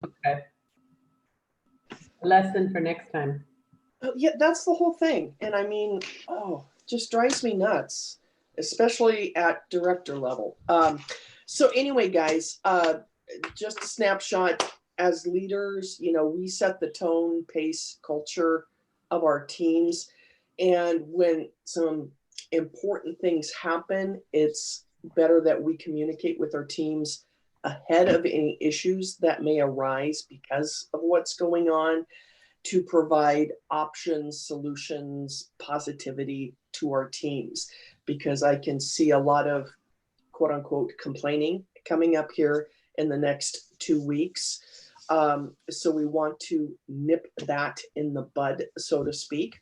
Okay. A lesson for next time. Oh, yeah, that's the whole thing. And I mean, just drives me nuts, especially at director level. So anyway, guys, just a snapshot. As leaders, we set the tone, pace, culture of our teams. And when some important things happen, it's better that we communicate with our teams ahead of any issues that may arise because of what's going on, to provide options, solutions, positivity to our teams, because I can see a lot of quote unquote complaining coming up here in the next 2 weeks. So we want to nip that in the bud, so to speak.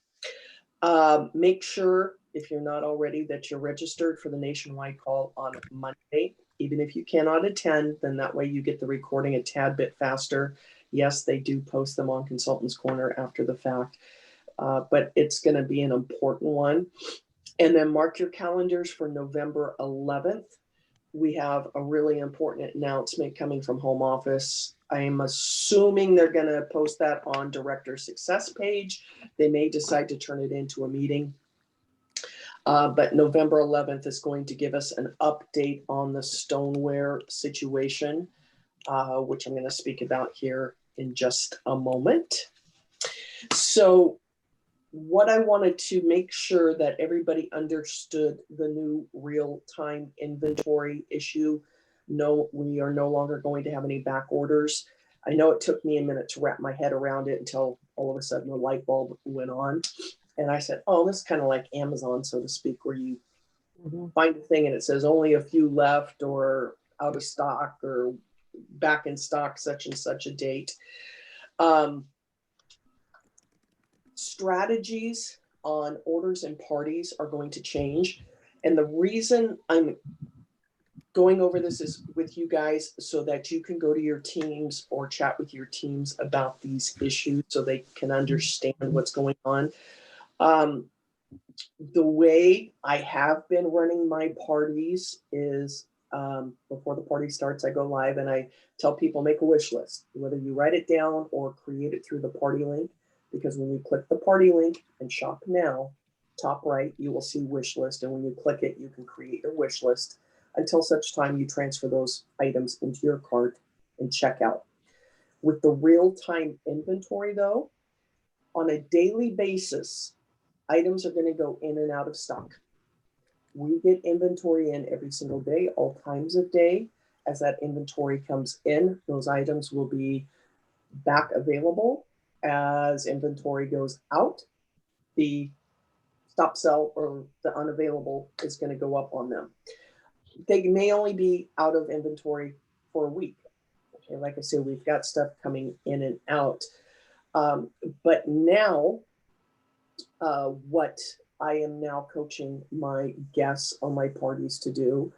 Make sure, if you're not already, that you're registered for the nationwide call on Monday. Even if you cannot attend, then that way you get the recording a tad bit faster. Yes, they do post them on Consultants Corner after the fact, but it's going to be an important one. And then mark your calendars for November 11th. We have a really important announcement coming from home office. I'm assuming they're going to post that on Director Success page. They may decide to turn it into a meeting. But November 11th is going to give us an update on the stoneware situation, which I'm going to speak about here in just a moment. So what I wanted to make sure that everybody understood the new real-time inventory issue. No, we are no longer going to have any back orders. I know it took me a minute to wrap my head around it until all of a sudden the light bulb went on. And I said, oh, this is kind of like Amazon, so to speak, where you find a thing and it says only a few left, or out of stock, or back in stock such and such a date. Strategies on orders and parties are going to change. And the reason I'm going over this is with you guys so that you can go to your teams or chat with your teams about these issues so they can understand what's going on. The way I have been running my parties is before the party starts, I go live and I tell people, make a wish list, whether you write it down or create it through the party link. Because when you click the party link and shop now, top right, you will see wish list. And when you click it, you can create your wish list until such time you transfer those items into your cart and check out. With the real-time inventory though, on a daily basis, items are going to go in and out of stock. We get inventory in every single day, all times of day. As that inventory comes in, those items will be back available. As inventory goes out, the stop sell or the unavailable is going to go up on them. They may only be out of inventory for a week. Okay, like I said, we've got stuff coming in and out. But now, what I am now coaching my guests on my parties to do,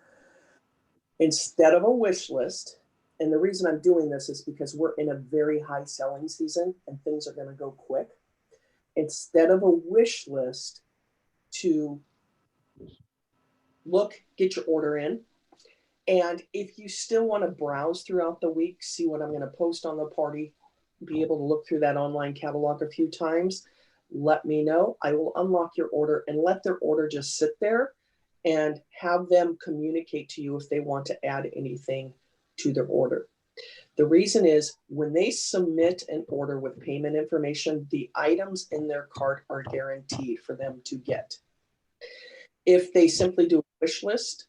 instead of a wish list, and the reason I'm doing this is because we're in a very high selling season and things are going to go quick. Instead of a wish list, to look, get your order in. And if you still want to browse throughout the week, see what I'm going to post on the party, be able to look through that online catalog a few times, let me know. I will unlock your order and let their order just sit there and have them communicate to you if they want to add anything to their order. The reason is when they submit an order with payment information, the items in their cart are guaranteed for them to get. If they simply do a wish list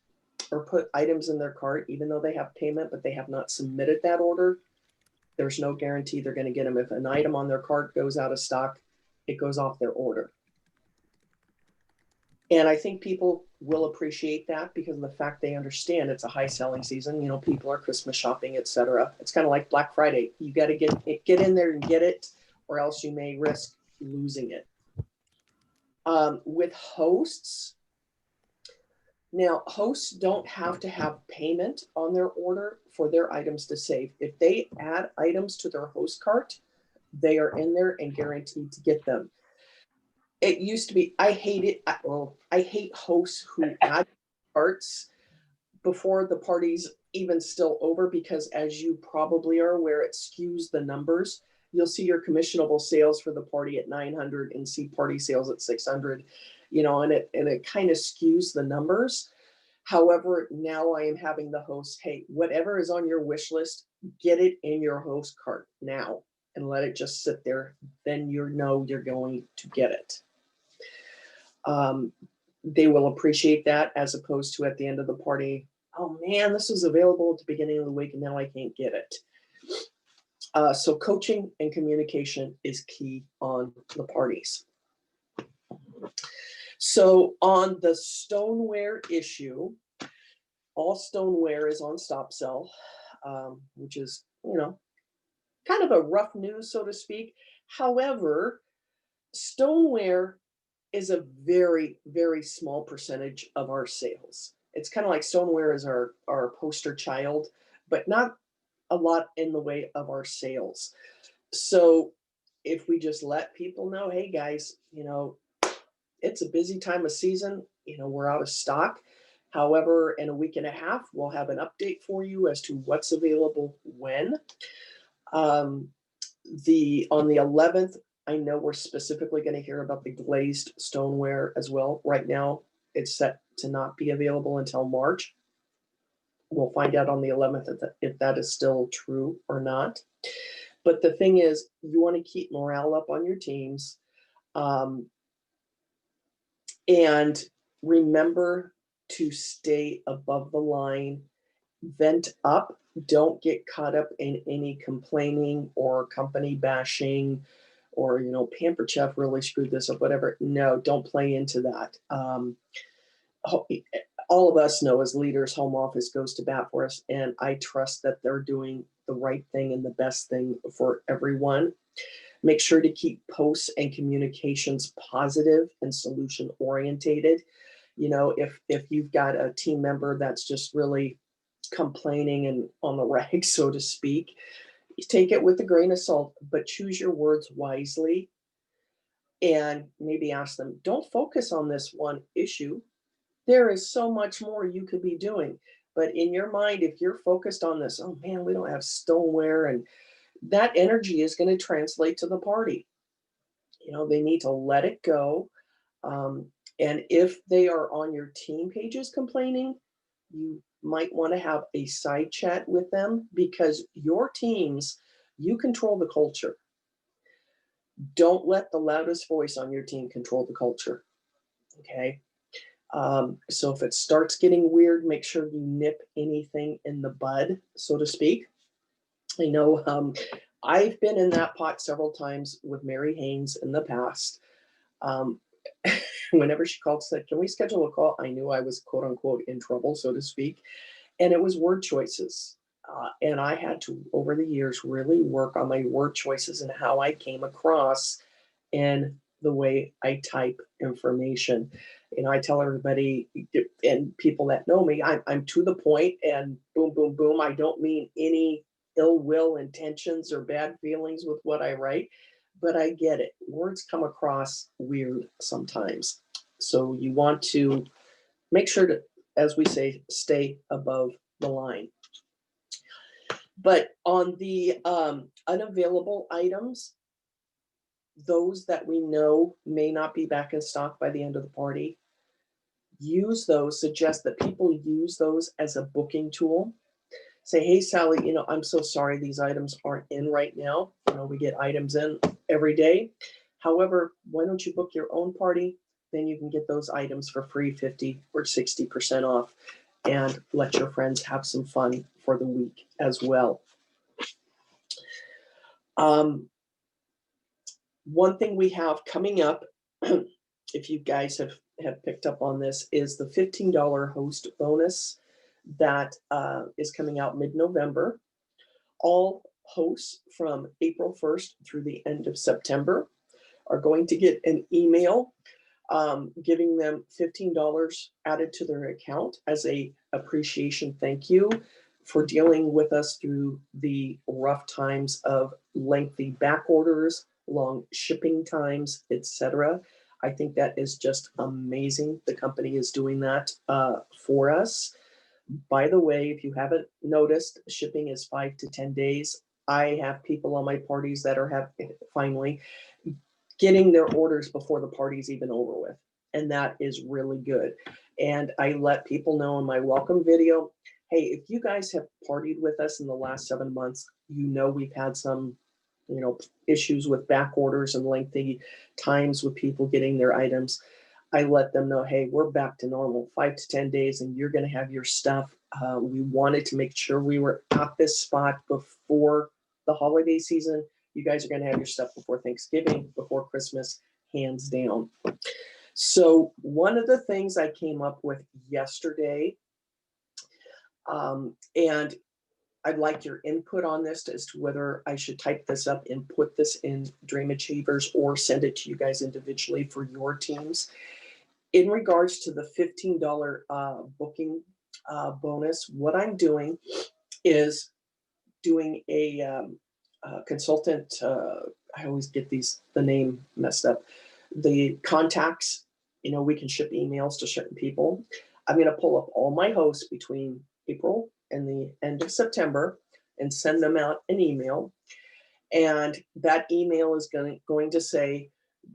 or put items in their cart, even though they have payment, but they have not submitted that order, there's no guarantee they're going to get them. If an item on their cart goes out of stock, it goes off their order. And I think people will appreciate that because of the fact they understand it's a high selling season. You know, people are Christmas shopping, etc. It's kind of like Black Friday. You got to get in there and get it, or else you may risk losing it. With hosts, now hosts don't have to have payment on their order for their items to save. If they add items to their host cart, they are in there and guaranteed to get them. It used to be, I hate it. I hate hosts who add carts before the parties even still over, because as you probably are aware, it skews the numbers. You'll see your commissionable sales for the party at 900 and see party sales at 600, and it kind of skews the numbers. However, now I am having the host, hey, whatever is on your wish list, get it in your host cart now and let it just sit there. Then you're going to get it. They will appreciate that, as opposed to at the end of the party, oh man, this was available at the beginning of the week and now I can't get it. So coaching and communication is key on the parties. So on the stoneware issue, all stoneware is on stop sell, which is, kind of a rough news, so to speak. However, stoneware is a very, very small percentage of our sales. It's kind of like stoneware is our poster child, but not a lot in the way of our sales. So if we just let people know, hey guys, it's a busy time of season, we're out of stock. However, in a week and a half, we'll have an update for you as to what's available when. On the 11th, I know we're specifically going to hear about the glazed stoneware as well. Right now, it's set to not be available until March. We'll find out on the 11th if that is still true or not. But the thing is, you want to keep morale up on your teams. And remember to stay above the line, vent up. Don't get caught up in any complaining or company bashing or, Pampered Chef really screwed this up, whatever. No, don't play into that. All of us know as leaders, home office goes to bat for us, and I trust that they're doing the right thing and the best thing for everyone. Make sure to keep posts and communications positive and solution orientated. If you've got a team member that's just really complaining and on the rag, so to speak, take it with a grain of salt, but choose your words wisely and maybe ask them, don't focus on this one issue. There is so much more you could be doing. But in your mind, if you're focused on this, oh man, we don't have stoneware, and that energy is going to translate to the party. They need to let it go. And if they are on your team pages complaining, you might want to have a side chat with them, because your teams, you control the culture. Don't let the loudest voice on your team control the culture. Okay. So if it starts getting weird, make sure you nip anything in the bud, so to speak. I know I've been in that pot several times with Mary Haynes in the past. Whenever she called, said, can we schedule a call? I knew I was quote unquote in trouble, so to speak. And it was word choices. And I had to, over the years, really work on my word choices and how I came across and the way I type information. I tell everybody and people that know me, I'm to the point, and boom, boom, boom. I don't mean any ill will intentions or bad feelings with what I write, but I get it. Words come across weird sometimes. So you want to make sure to, as we say, stay above the line. But on the unavailable items, those that we know may not be back in stock by the end of the party, suggest that people use those as a booking tool. Say, hey, Sally, I'm so sorry these items aren't in right now. We get items in every day. However, why don't you book your own party? Then you can get those items for free, 50 or 60% off, and let your friends have some fun for the week as well. One thing we have coming up, if you guys have picked up on this, is the $15 host bonus that is coming out mid-November. All hosts from April 1st through the end of September are going to get an email giving them $15 added to their account as a appreciation thank you for dealing with us through the rough times of lengthy back orders, long shipping times, etc. I think that is just amazing. The company is doing that for us. By the way, if you haven't noticed, shipping is 5 to 10 days. I have people on my parties that are finally getting their orders before the party's even over with. And that is really good. And I let people know in my welcome video, hey, if you guys have partied with us in the last 7 months, you know we've had some, issues with back orders and lengthy times with people getting their items. I let them know, hey, we're back to normal, 5 to 10 days, and you're going to have your stuff. We wanted to make sure we were at this spot before the holiday season. You guys are going to have your stuff before Thanksgiving, before Christmas, hands down. So one of the things I came up with yesterday, and I'd like your input on this as to whether I should type this up and put this in Dream Achievers or send it to you guys individually for your teams. In regards to the $15 booking bonus, what I'm doing is doing a consultant. I always get the name messed up. The contacts, we can ship emails to certain people. I'm going to pull up all my hosts between April and the end of September and send them out an email. And that email is going to say,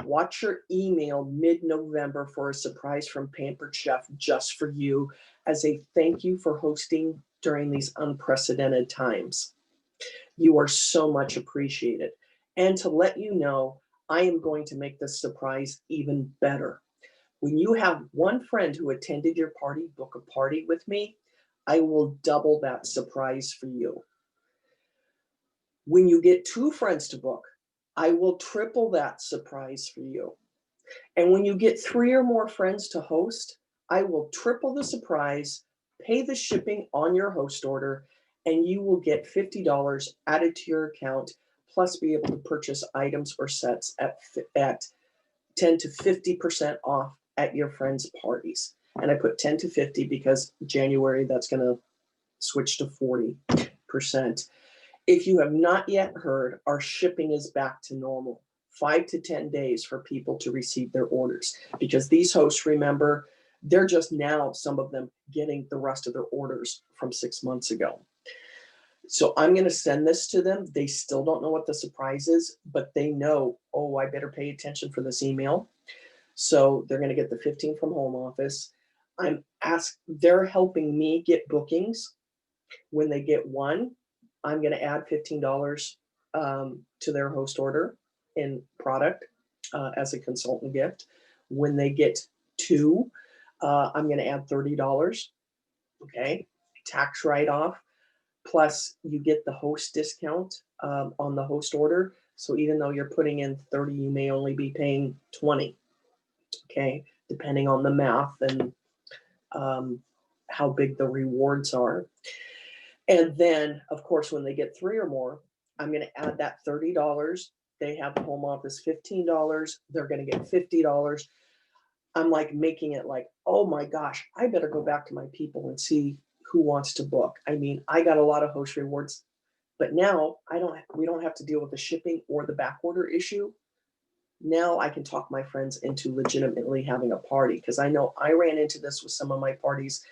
watch your email mid-November for a surprise from Pampered Chef just for you as a thank you for hosting during these unprecedented times. You are so much appreciated. And to let you know, I am going to make this surprise even better. When you have one friend who attended your party book a party with me, I will double that surprise for you. When you get 2 friends to book, I will triple that surprise for you. And when you get 3 or more friends to host, I will triple the surprise, pay the shipping on your host order, and you will get $50 added to your account, plus be able to purchase items or sets at 10 to 50% off at your friends' parties. And I put 10 to 50 because January, that's going to switch to 40%. If you have not yet heard, our shipping is back to normal. 5 to 10 days for people to receive their orders, because these hosts, remember, they're just now, some of them, getting the rest of their orders from 6 months ago. So I'm going to send this to them. They still don't know what the surprise is, but they know, oh, I better pay attention for this email. So they're going to get the 15 from home office. They're helping me get bookings. When they get 1, I'm going to add $15 to their host order in product as a consultant gift. When they get 2, I'm going to add $30. Okay, tax write-off. Plus, you get the host discount on the host order. So even though you're putting in 30, you may only be paying 20. Okay, depending on the math and how big the rewards are. And then, of course, when they get 3 or more, I'm going to add that $30. They have home office $15. They're going to get $50. I'm like making it like, oh my gosh, I better go back to my people and see who wants to book. I mean, I got a lot of host rewards, but now we don't have to deal with the shipping or the back order issue. Now I can talk my friends into legitimately having a party, because I know I ran into this with some of my parties.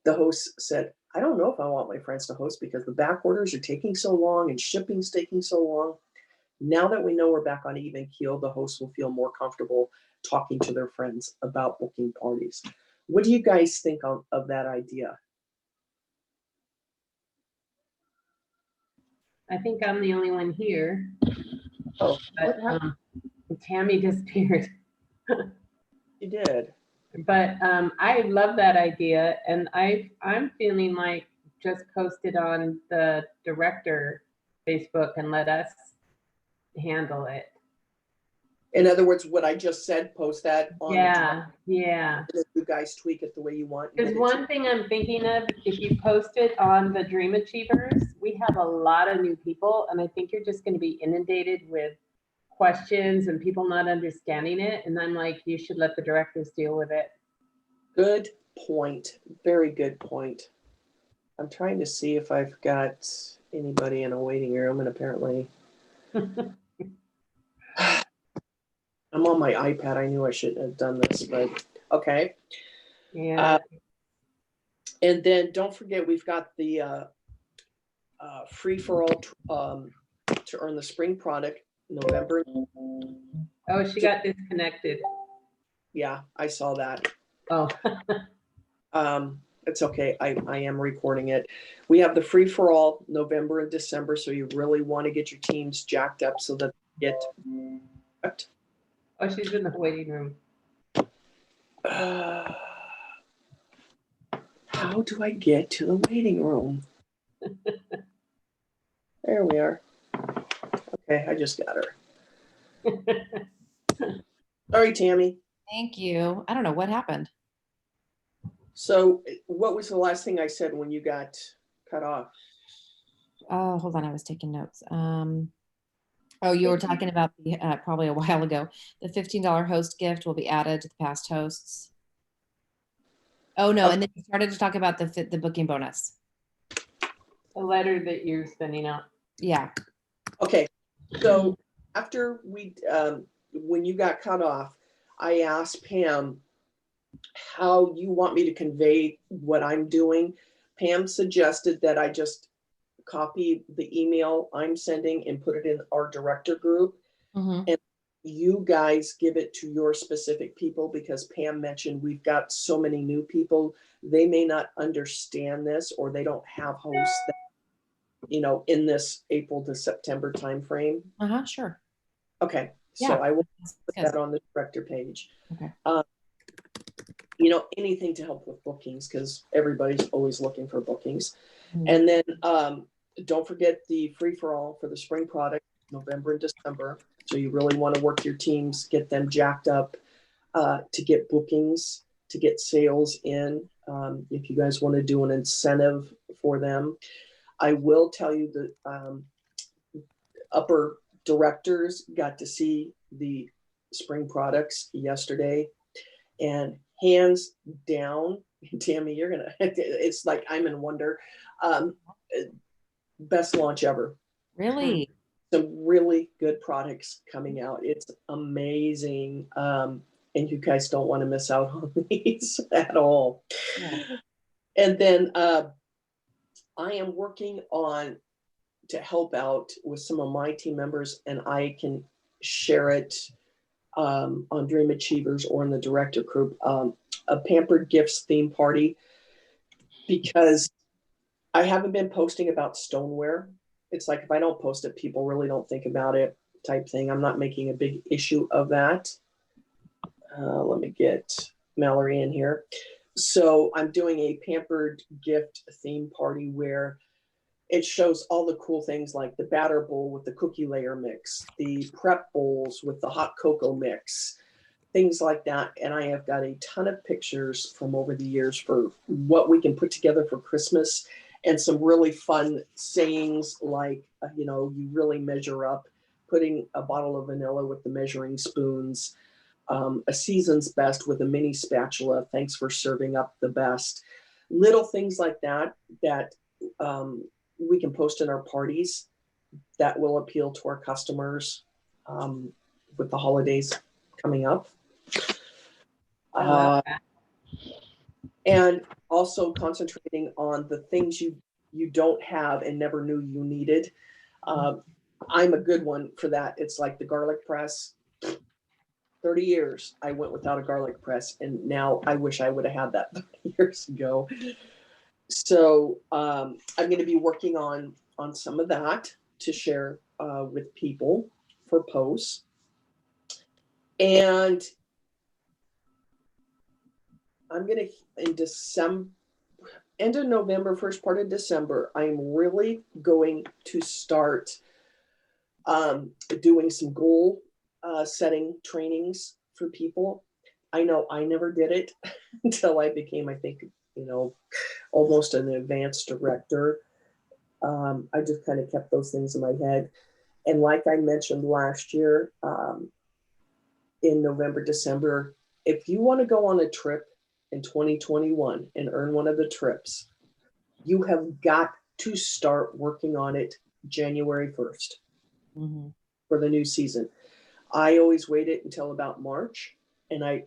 The host said, I don't know if I want my friends to host because the back orders are taking so long and shipping's taking so long. Now that we know we're back on even keel, the hosts will feel more comfortable talking to their friends about booking parties. What do you guys think of that idea? I think I'm the only one here. Oh, but Tammy disappeared. You did. But I love that idea, and I'm feeling like just post it on the director Facebook and let us handle it. In other words, what I just said, post that on. Yeah. You guys tweak it the way you want. There's one thing I'm thinking of. If you post it on the Dream Achievers, we have a lot of new people, and I think you're just going to be inundated with questions and people not understanding it. And I'm like, you should let the directors deal with it. Good point. Very good point. I'm trying to see if I've got anybody in a waiting room, and apparently I'm on my iPad. I knew I shouldn't have done this, but okay. Yeah. And then don't forget, we've got the free for all to earn the spring product November. Oh, she got disconnected. Yeah, I saw that. Oh, It's okay. I am recording it. We have the free for all November and December, so you really want to get your teams jacked up so that they get. oh, she's in the waiting room. How do I get to the waiting room? There we are. Okay, I just got her. Sorry, Tammy. Thank you. I don't know what happened. So what was the last thing I said when you got cut off? Oh, hold on. I was taking notes. Oh, you were talking about the, probably a while ago. The $15 host gift will be added to the past hosts. Oh no, and then you started to talk about the booking bonus. A letter that you're sending out. Yeah. Okay, so after when you got cut off, I asked Pam how you want me to convey what I'm doing. Pam suggested that I just copy the email I'm sending and put it in our director group. Mm-hmm. And you guys give it to your specific people, because Pam mentioned we've got so many new people. They may not understand this, or they don't have hosts that, in this April to September timeframe. Uh-huh, sure. Okay, Yeah. so I will put Good. that on the director page. Okay. Anything to help with bookings, because everybody's always looking for bookings. Mhm. And then don't forget the free-for-all for the spring product, November and December. So you really want to work your teams, get them jacked up to get bookings, to get sales in. If you guys want to do an incentive for them. I will tell you that upper directors got to see the spring products yesterday, and hands down, Tammy, you're gonna, it's like I'm in wonder. Best launch ever. Really? Some really good products coming out. It's amazing. And you guys don't want to miss out on these at all. Yeah. And then I am working on to help out with some of my team members, and I can share it on Dream Achievers or in the director group, a Pampered Gifts theme party, because I haven't been posting about stoneware. It's like if I don't post it, people really don't think about it type thing. I'm not making a big issue of that. Let me get Mallory in here. So I'm doing a Pampered Gift theme party where it shows all the cool things like the batter bowl with the cookie layer mix, the prep bowls with the hot cocoa mix, things like that. And I have got a ton of pictures from over the years for what we can put together for Christmas, and some really fun sayings like, you really measure up, putting a bottle of vanilla with the measuring spoons, a season's best with a mini spatula. Thanks for serving up the best. Little things like that we can post in our parties that will appeal to our customers with the holidays coming up. I love that. And also concentrating on the things you don't have and never knew you needed. I'm a good one for that. It's like the garlic press. 30 years I went without a garlic press, and now I wish I would have had that 30 years ago. So I'm going to be working on some of that to share with people for posts. And I'm going to, in December, end of November, first part of December, I'm really going to start doing some goal setting trainings for people. I know I never did it until I became, I think, almost an advanced director. I just kind of kept those things in my head. And like I mentioned last year, in November, December, if you want to go on a trip in 2021 and earn one of the trips, you have got to start working on it January 1st for the new season. I always waited until about March, and I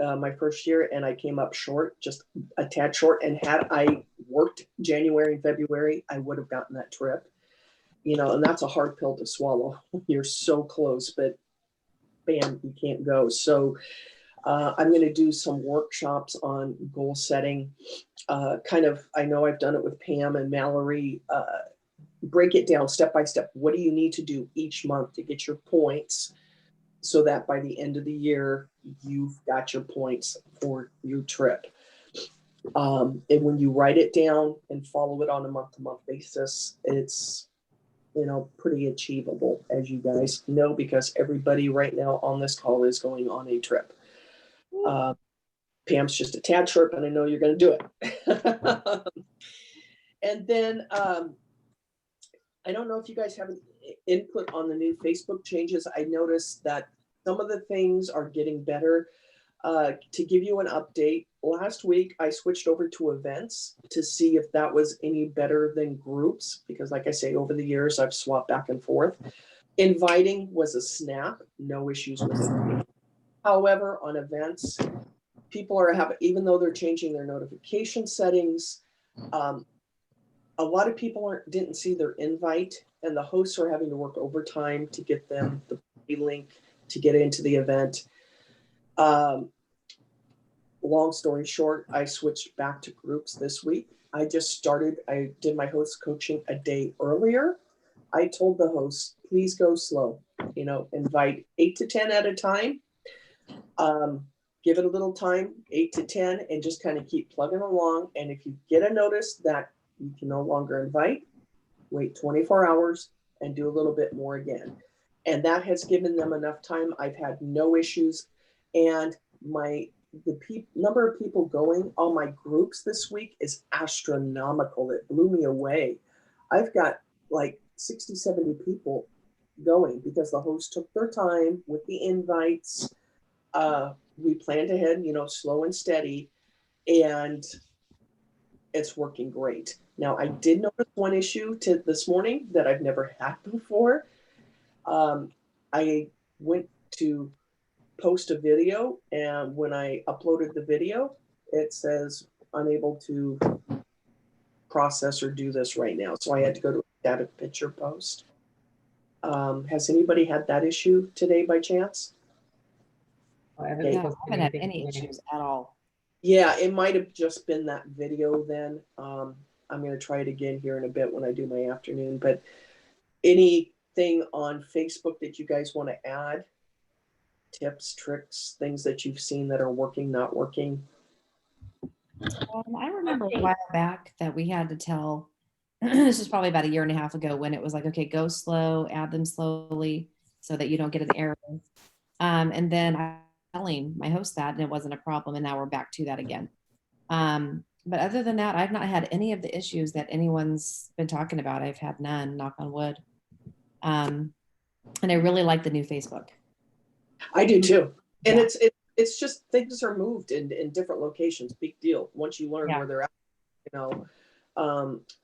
my first year, and I came up short, just a tad short. And had I worked January and February, I would have gotten that trip. You know, and that's a hard pill to swallow. You're so close, but bam, you can't go. So I'm going to do some workshops on goal setting. I know I've done it with Pam and Mallory. Break it down step by step. What do you need to do each month to get your points so that by the end of the year, you've got your points for your trip. And when you write it down and follow it on a month-to-month basis, it's, you know, pretty achievable, as you guys know, because everybody right now on this call is going on a trip. Pam's just a tad short, but I know you're going to do it. And then I don't know if you guys have an input on the new Facebook changes. I noticed that some of the things are getting better. To give you an update, last week I switched over to events to see if that was any better than groups, because like I say, over the years I've swapped back and forth. Inviting was a snap, no issues with it. However, on events, people are having, even though they're changing their notification settings, a lot of people didn't see their invite, and the hosts are having to work overtime to get them the link to get into the event. Long story short, I switched back to groups this week. I did my host coaching a day earlier. I told the hosts, please go slow, you know, invite 8 to 10 at a time. Give it a little time, 8 to 10, and just kind of keep plugging along. And if you get a notice that you can no longer invite, wait 24 hours and do a little bit more again. And that has given them enough time. I've had no issues. And the number of people going on my groups this week is astronomical. It blew me away. I've got like 60, 70 people going because the host took their time with the invites. We planned ahead, you know, slow and steady, and it's working great. Now, I did notice one issue this morning that I've never had before. I went to post a video, and when I uploaded the video, it says unable to process or do this right now. So I had to go to a static picture post. Has anybody had that issue today by chance? I haven't Yeah, I posted haven't had anything any today. issues at all. Yeah, it might have just been that video then. I'm going to try it again here in a bit when I do my afternoon. But anything on Facebook that you guys want to add? Tips, tricks, things that you've seen that are working, not working? I remember a while back that we had to tell, this is probably about a year and a half ago, when it was like, okay, go slow, add them slowly so that you don't get an error. And then I was telling my host that, and it wasn't a problem. And now we're back to that again. But other than that, I've not had any of the issues that anyone's been talking about. I've had none, knock on wood. And I really like the new Facebook. I do too. And Yeah. it's just things are moved in different locations. Big deal. Once you learn Yeah. where they're at, you know.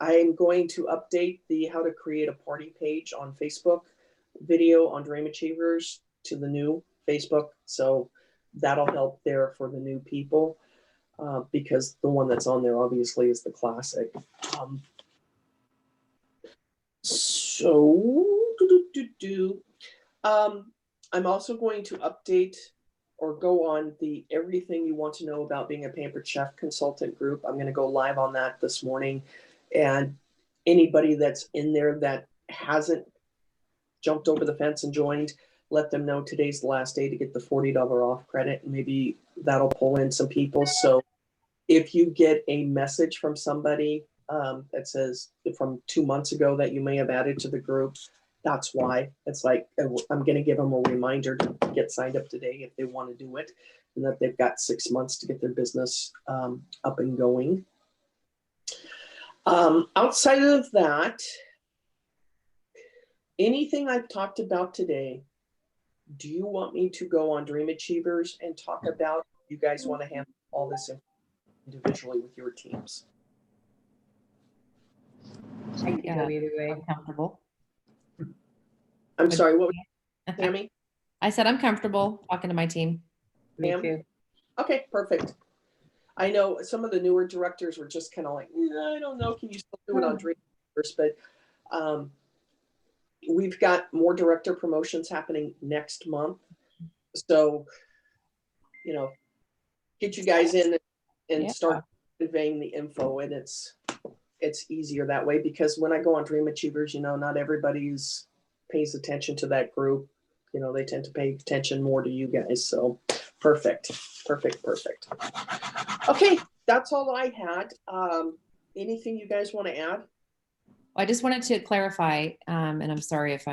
I'm going to update the how to create a party page on Facebook video on Dream Achievers to the new Facebook. So that'll help there for the new people, because the one that's on there obviously is the classic. I'm also going to update or go on the everything you want to know about being a Pampered Chef consultant group. I'm going to go live on that this morning. And anybody that's in there that hasn't jumped over the fence and joined, let them know today's the last day to get the $40 off credit. And maybe that'll pull in some people. So if you get a message from somebody that says from 2 months ago that you may have added to the group, that's why. It's like, I'm going to give them a reminder to get signed up today if they want to do it, and that they've got 6 months to get their business up and going. Outside of that, anything I've talked about today, do you want me to go on Dream Achievers and talk about, you guys want to handle all this individually with your teams? I can go either way. I'm comfortable. I'm sorry, what was Tammy? I said I'm comfortable talking to my team. Me Pam? too. Okay, perfect. I know some of the newer directors were just kind of like, I don't know, can you still do it on Dreamweavers? But um, we've got more director promotions happening next month. So, you know, get you guys in and Yeah. start conveying the info, and it's easier that way, because when I go on Dream Achievers, you know, not everybody's pays attention to that group. You know, they tend to pay attention more to you guys. So perfect. Okay, that's all I had. Anything you guys want to add? I just wanted to clarify, and I'm sorry if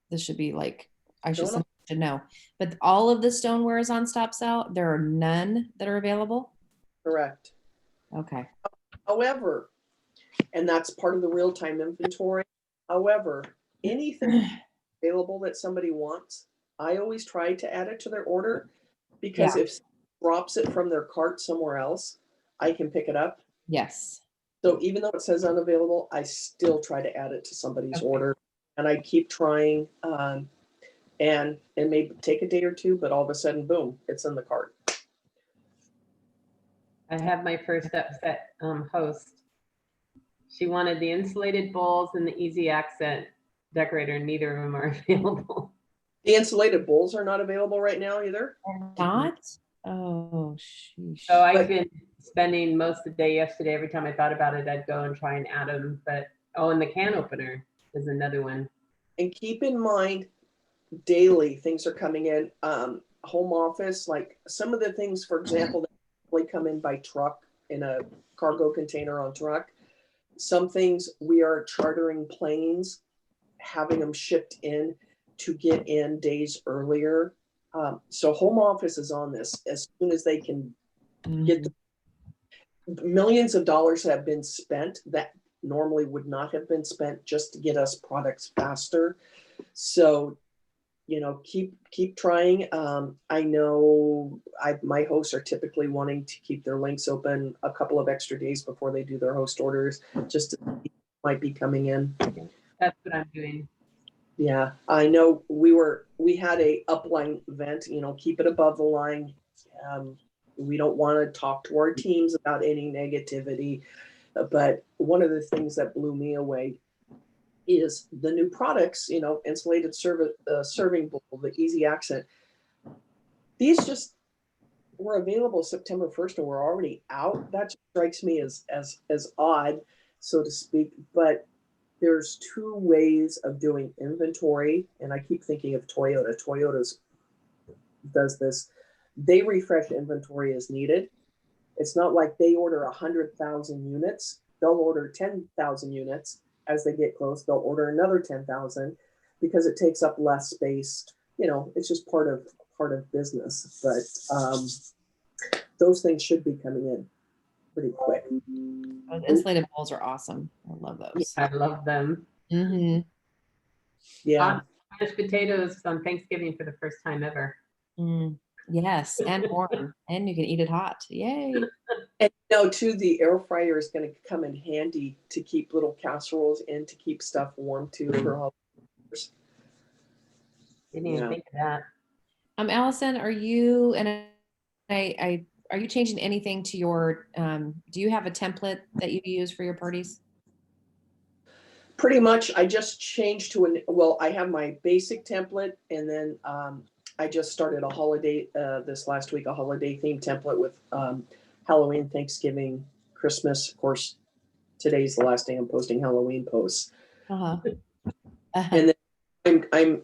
this should be like, No. someone should know, but all of the stoneware is on stop sale. There are none that are available. Correct. Okay. However, and that's part of the real-time inventory. However, anything available that somebody wants, I always try to add it to their order, because if drops it from their cart somewhere else, I can pick it up. Yes. So even though it says unavailable, I still try to add it to somebody's Okay. order, and I keep trying. And it may take a day or two, but all of a sudden, boom, it's in the cart. I have my first upset host. She wanted the insulated bowls and the easy accent decorator. Neither of them are available. The insulated bowls are not available right now either. Not? Oh, sheesh. So I've been spending most of the day yesterday. Every time I thought about it, I'd go and try and add them. But, oh, and the can opener is another one. And keep in mind, daily things are coming in. Home office, like some of the things, for example, that only come in by truck in a cargo container on truck. Some things we are chartering planes, having them shipped in to get in days earlier. So home office is on this as soon as they can get millions of dollars have been spent that normally would not have been spent just to get us products faster. So, you know, keep trying. I know my hosts are typically wanting to keep their links open a couple of extra days before they do their host orders, just to might be coming in. That's what I'm doing. Yeah, I know we had a upline event, you know, keep it above the line. We don't want to talk to our teams about any negativity, but one of the things that blew me away is the new products, you know, insulated serving bowl, the easy accent. These just were available September 1st and we're already out. That strikes me as odd, so to speak, but there's two ways of doing inventory, and I keep thinking of Toyota. Toyota's does this. They refresh inventory as needed. It's not like they order 100,000 units. They'll order 10,000 units as they get close. They'll order another 10,000 because it takes up less space. You know, it's just part of business. But those things should be coming in pretty quick. Those insulated bowls are awesome. I love those. I love them. Mm-hmm. Yeah. Mashed potatoes on Thanksgiving for the first time ever. Yes, and warm, and you can eat it hot. Yay! And you know, too, the air fryer is going to come in handy to keep little casseroles in to keep stuff warm too for all. Didn't even think of that. Allison, are you are you changing anything to your? Do you have a template that you use for your parties? Pretty much, I just changed to well, I have my basic template, and then I just started a holiday this last week, a holiday themed template with Halloween, Thanksgiving, Christmas. Of course, today's the last day I'm posting Halloween posts. And then I'm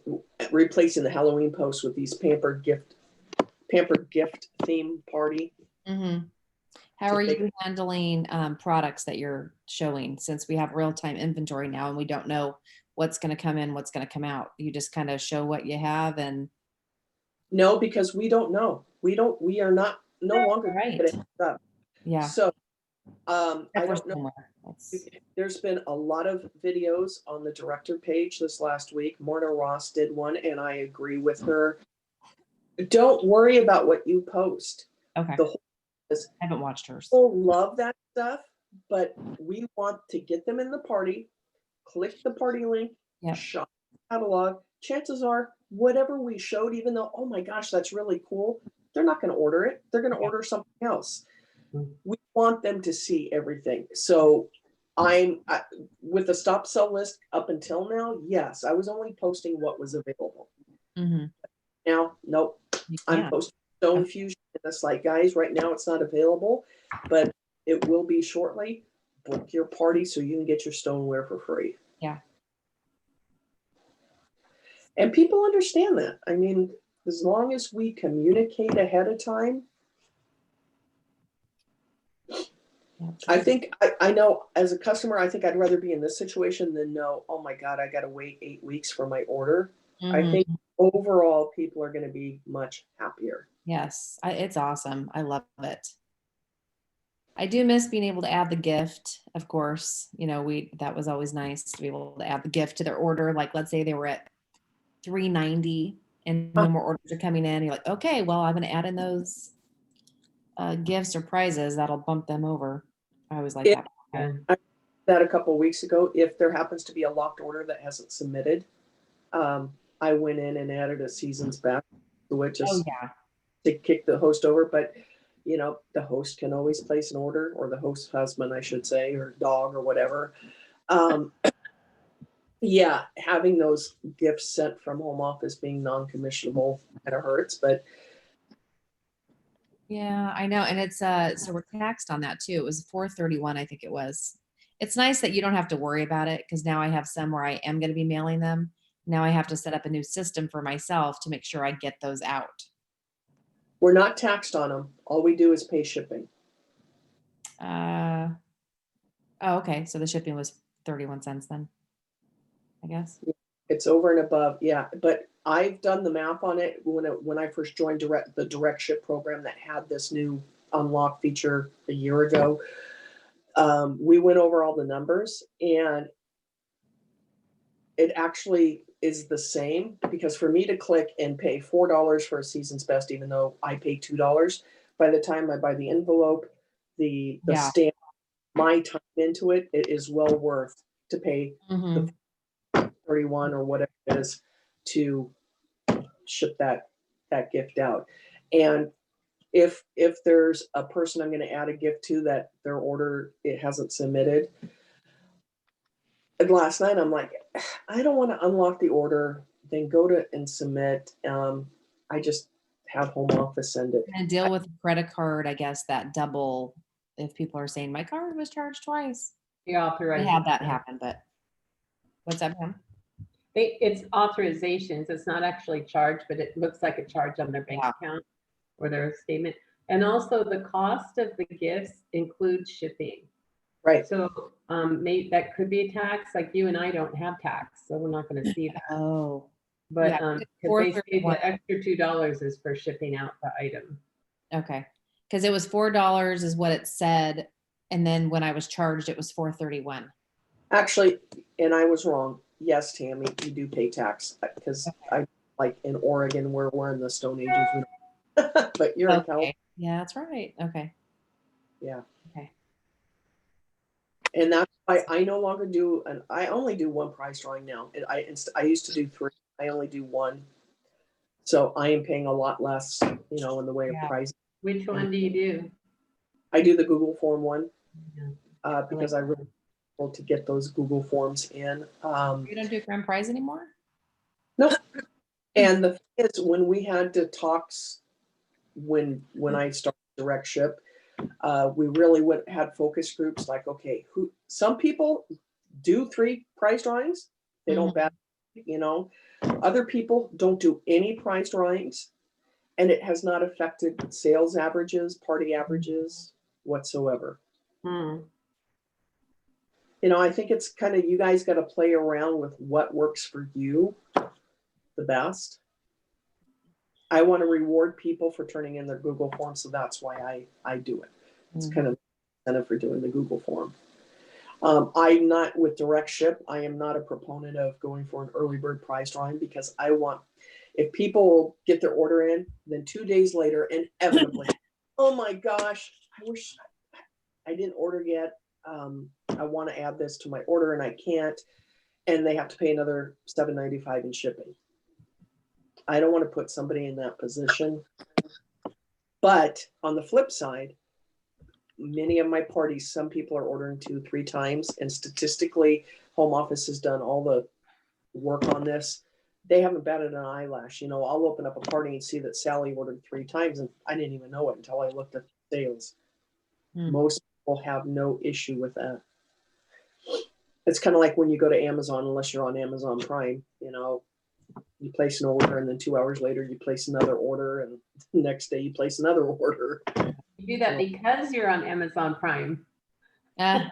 replacing the Halloween posts with these pampered gift theme party. Mm-hmm. How are you handling products that you're showing, since we have real-time inventory now and we don't know what's going to come in, what's going to come out? You just kind of show what you have and. No, because we don't know. We are no longer right. Up. Yeah. So I don't know. That's... There's been a lot of videos on the director page this last week. Morna Ross did one, and I agree with her. Don't worry about what you post. Okay. The whole I haven't watched hers. People love that stuff, but we want to get them in the party. Click the party link. Yeah. Shop catalog. Chances are, whatever we showed, even though, oh my gosh, that's really cool, they're not going to order it. They're going to Yeah. order something else. Mhm. We want them to see everything. So with the stop sell list up until now, yes, I was only posting what was available. Mm-hmm. Now, nope, You I'm can. posting Stone Fusion. And it's like, guys, right now it's not available, but it will be shortly. Book your party so you can get your stoneware for free. Yeah. And people understand that. I mean, as long as we communicate ahead of time, Yeah. I think I know as a customer, I think I'd rather be in this situation than know, oh my God, I got to wait 8 weeks for my order. I Mhm. think overall people are going to be much happier. Yes, it's awesome. I love it. I do miss being able to add the gift, of course. You know, that was always nice to be able to add the gift to their order. Like, let's say they were at $3.90 and no more orders are coming in. You're like, okay, well, I'm going to add in those gifts or prizes that'll bump them over. I always like that. Yeah. I did that a couple of weeks ago. If there happens to be a locked order that hasn't submitted, I went in and added a season's best to it Oh just yeah, to kick the host over. But you know, the host can always place an order, or the host husband, I should say, or dog or whatever. Yeah, having those gifts sent from home office being non-commissionable kind of hurts, but yeah, I know. And it's so we're taxed on that too. It was 431, I think it was. It's nice that you don't have to worry about it because now I have some where I am going to be mailing them. Now I have to set up a new system for myself to make sure I get those out. we're not taxed on them. All we do is pay shipping. Oh, okay. So the shipping was 31 cents then, I guess. It's over and above, yeah. But I've done the math on it when I first joined the direct ship program that had this new unlock feature a year ago. We went over all the numbers, and it actually is the same because for me to click and pay $4 for a season's best, even though I pay $2, by the time I buy the envelope, the Yeah. stamp, my time into it, it is well worth to pay Mm-hmm. 31 or whatever it is to ship that gift out. And if there's a person I'm going to add a gift to that their order it hasn't submitted, and last night I'm like, I don't want to unlock the order, then go to and submit. I just have home office send it. And deal with credit card, I guess that double, if people are saying my card was charged twice. The I authorization. had that happen, but what's that, Pam? It's authorizations. It's not actually charged, but it looks like a charge on their bank Yeah. account or their statement. And also the cost of the gifts includes shipping. Right. So maybe that could be a tax. Like you and I don't have tax, so we're not going to see that. Oh, But yeah, because they say $4.31. the extra $2 is for shipping out the item. Okay. Because it was $4 is what it said. And then when I was charged, it was $4.31. Actually, and I was wrong. Yes, Tammy, you do pay tax because I like in Oregon where we're in the Stone Ages. We don't. But you're in California. Okay. Yeah, that's right. Okay. Yeah. Okay. And that's why I no longer do, and I only do one prize drawing now. And I used to do 3. I only do 1. So I am paying a lot less, you know, in the way of Yeah. price. Which one do you do? I do the Google form one Yeah. because I really able to get those Google forms in. You don't do grand prize anymore? No, and the thing is, when we had to talks, when I started direct ship, we really had focus groups. Like, okay, some people do 3 prize drawings. They don't bat, you know. Other people don't do any prize drawings, and it has not affected sales averages, party averages whatsoever. Hmm. You know, I think it's kind of, you guys got to play around with what works for you the best. I want to reward people for turning in their Google form, so that's why I do it. It's kind of incentive for doing the Google form. I'm not with direct ship. I am not a proponent of going for an early bird prize drawing because I want, if people get their order in, then 2 days later, inevitably, oh my gosh, I wish I didn't order yet. I want to add this to my order and I can't, and they have to pay another $7.95 in shipping. I don't want to put somebody in that position. But on the flip side, many of my parties, some people are ordering 2-3 times, and statistically, home office has done all the work on this. They haven't batted an eyelash. You know, I'll open up a party and see that Sally ordered 3 times, and I didn't even know it until I looked at the sales. Most people have no issue with that. It's kind of like when you go to Amazon, unless you're on Amazon Prime, you know, you place an order and then 2 hours later you place another order, and the next day you place another order. You do that because you're on Amazon Prime. Yeah.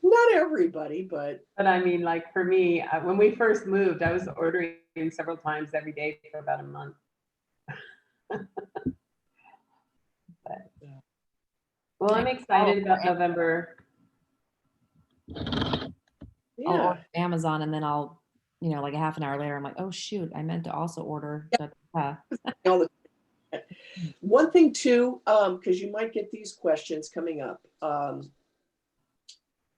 Not everybody, but I mean, like for me, when we first moved, I was ordering several times every day for about a month. Well, I'm excited about November. I'll yeah. order Amazon and then I'll, you know, like a half an hour later, I'm like, oh shoot, I meant to also order. All the- One thing too, because you might get these questions coming up.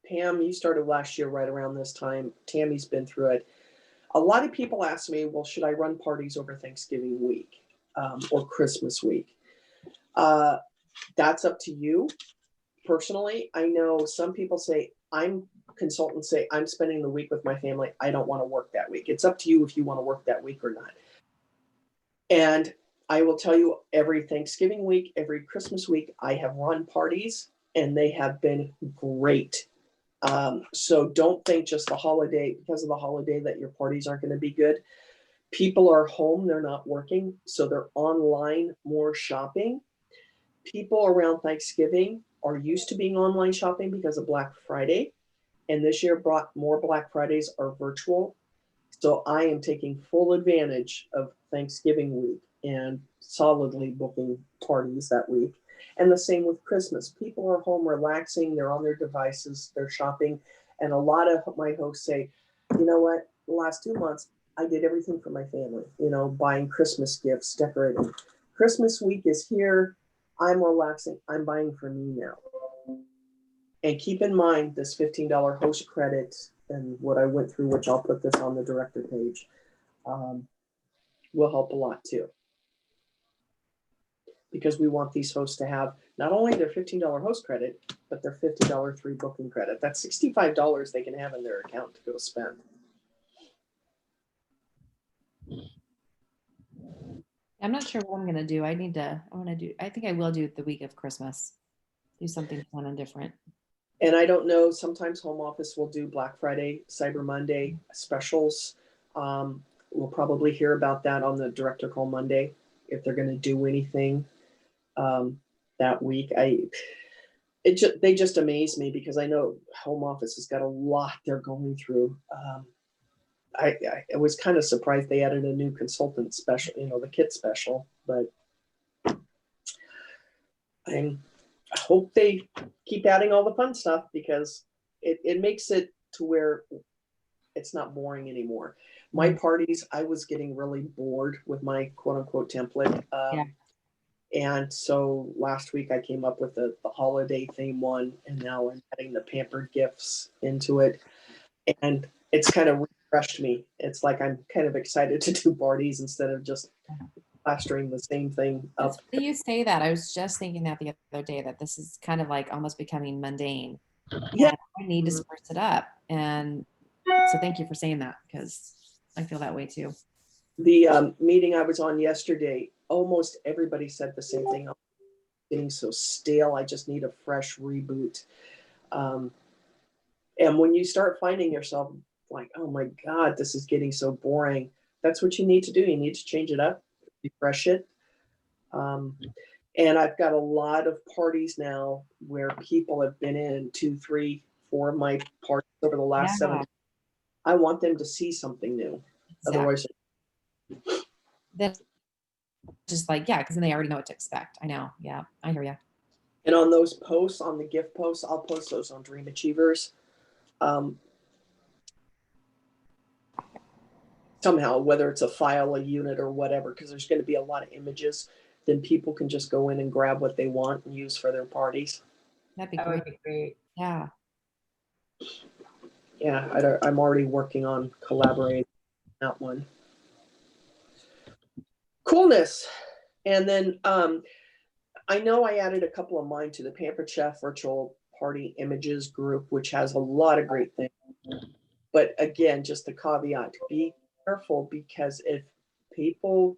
Pam, you started last year right around this time. Tammy's been through it. A lot of people ask me, well, should I run parties over Thanksgiving week or Christmas week? That's up to you. Personally, I know some people say, consultants say, I'm spending the week with my family. I don't want to work that week. It's up to you if you want to work that week or not. And I will tell you, every Thanksgiving week, every Christmas week, I have run parties and they have been great. So don't think just the holiday, because of the holiday, that your parties aren't going to be good. People are home, they're not working, so they're online more shopping. People around Thanksgiving are used to being online shopping because of Black Friday. And this year brought more Black Fridays are virtual. So I am taking full advantage of Thanksgiving week and solidly booking parties that week. And the same with Christmas. People are home relaxing, they're on their devices, they're shopping. And a lot of my hosts say, you know what, the last 2 months, I did everything for my family, you know, buying Christmas gifts, decorating. Christmas week is here. I'm relaxing. I'm buying for me now. And keep in mind this $15 host credit and what I went through, which I'll put this on the director page, will help a lot too. Because we want these hosts to have not only their $15 host credit, but their $50 free booking credit. That's $65 they can have in their account to go spend. I'm not sure what I'm gonna do. I think I will do the week of Christmas. Do something fun and different. And I don't know, sometimes home office will do Black Friday, Cyber Monday specials. We'll probably hear about that on the director call Monday, if they're gonna do anything that week. They just amaze me because I know home office has got a lot they're going through. I was kind of surprised they added a new consultant special, you know, the kit special, but I hope they keep adding all the fun stuff because it makes it to where it's not boring anymore. My parties, I was getting really bored with my quote unquote template. And so last week I came up with the holiday theme one, and now I'm adding the pampered gifts into it. And it's kind of refreshed me. It's like I'm kind of excited to do parties instead of just plastering the same thing up. It's funny you say that. I was just thinking that the other day, that this is kind of like almost becoming mundane. Yeah. And I need to spruce it up. And so thank you for saying that, because I feel that way too. The meeting I was on yesterday, almost everybody said the same thing. I'm getting so stale. I just need a fresh reboot. And when you start finding yourself like, oh my God, this is getting so boring, that's what you need to do. You need to change it up, refresh it. And I've got a lot of parties now where people have been in 2, 3, 4 of my parties over the last 7 years. I want them to see something new. Exactly. Otherwise, then just like, yeah, because then they already know what to expect. I know. Yeah, I hear you. and on those posts, on the gift posts, I'll post those on Dream Achievers. Somehow, whether it's a file, a unit, or whatever, because there's going to be a lot of images, then people can just go in and grab what they want and use for their parties. That'd be That great. would be great. Yeah. Yeah, I'm already working on collaborating on that one. Coolness. And then I know I added a couple of mine to the Pampered Chef virtual party images group, which has a lot of great things. But again, just the caveat, be careful, because if people,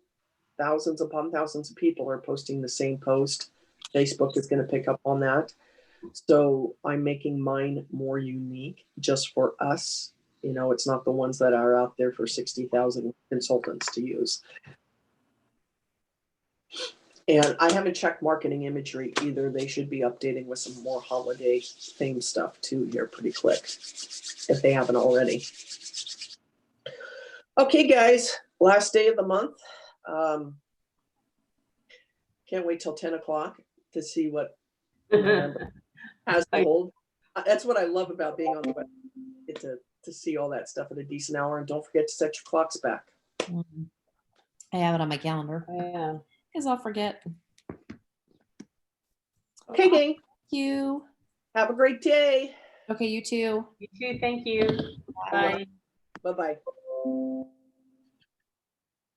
thousands upon thousands of people are posting the same post, Facebook is going to pick up on that. So I'm making mine more unique just for us. You know, it's not the ones that are out there for 60,000 consultants to use. And I haven't checked marketing imagery either. They should be updating with some more holiday themed stuff too here pretty quick, if they haven't already. Okay, guys, last day of the month. Can't wait till 10 o'clock to see what has to hold. That's what I love about being on the web. Get to see all that stuff at a decent hour, and don't forget to set your clocks back. I have it on my calendar Yeah. because I'll forget. Okay, gang. Thank you. Have a great day. Okay, you too. You too. Thank you. Bye. Bye-bye.